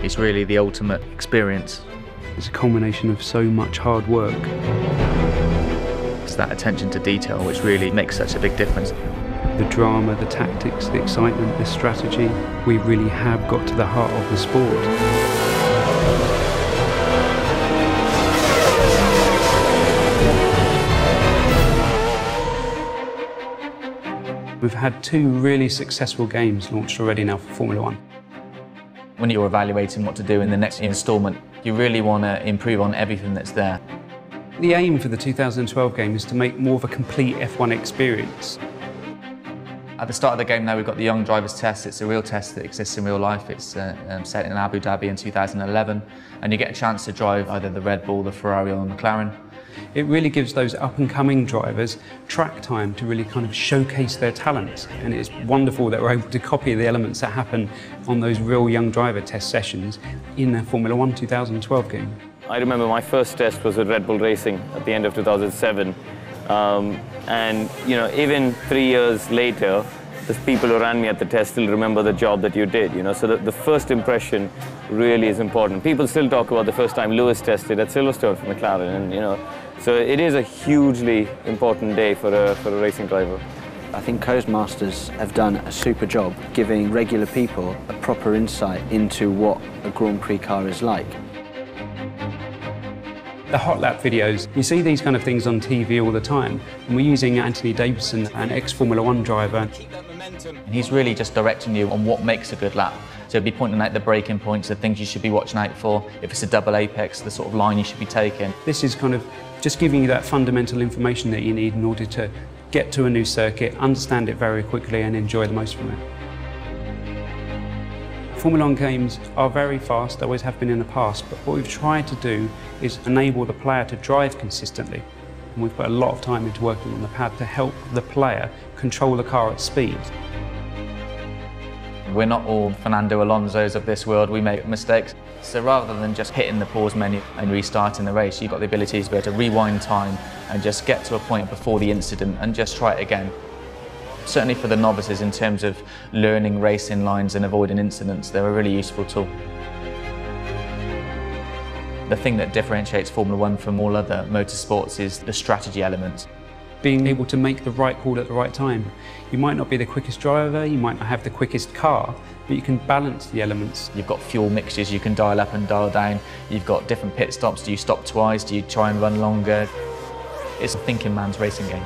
is really the ultimate experience. It's a culmination of so much hard work. It's that attention to detail which really makes such a big difference. The drama, the tactics, the excitement, the strategy, we really have got to the heart of the sport. We've had 2 really successful games launched already now for Formula 1. When you're evaluating what to do in the next instalment, you really want to improve on everything that's there. The aim for the 2012 game is to make more of a complete F1 experience. At the start of the game now we've got the Young Drivers Test. It's a real test that exists in real life. It's set in Abu Dhabi in 2011, and you get a chance to drive either the Red Bull, the Ferrari or the McLaren. It really gives those up-and-coming drivers track time to really kind of showcase their talents, and it's wonderful that we're able to copy the elements that happen on those real young driver test sessions in the Formula 1 2012 game. I remember my first test was with Red Bull Racing at the end of 2007, and even 3 years later, the people who ran me at the test still remember the job that you did, so the first impression really is important. People still talk about the first time Lewis tested at Silverstone for McLaren, and so it is a hugely important day for a racing driver. I think Codemasters have done a super job giving regular people a proper insight into what a Grand Prix car is like. The hot lap videos, you see these kind of things on TV all the time, and we're using Anthony Davidson, an ex-Formula 1 driver. And he's really just directing you on what makes a good lap. So he'll be pointing out the braking points, the things you should be watching out for. If it's a double apex, the sort of line you should be taking. This is kind of just giving you that fundamental information that you need in order to get to a new circuit, understand it very quickly and enjoy the most from it. Formula 1 games are very fast, always have been in the past, but what we've tried to do is enable the player to drive consistently. And we've put a lot of time into working on the pad to help the player control the car at speed. We're not all Fernando Alonso's of this world, we make mistakes. So rather than just hitting the pause menu and restarting the race, you've got the ability to be able to rewind time and just get to a point before the incident and just try it again. Certainly for the novices, in terms of learning racing lines and avoiding incidents, they're a really useful tool. The thing that differentiates Formula 1 from all other motorsports is the strategy element. Being able to make the right call at the right time. You might not be the quickest driver, you might not have the quickest car, but you can balance the elements. You've got fuel mixtures you can dial up and dial down. You've got different pit stops. Do you stop twice? Do you try and run longer? It's a thinking man's racing game.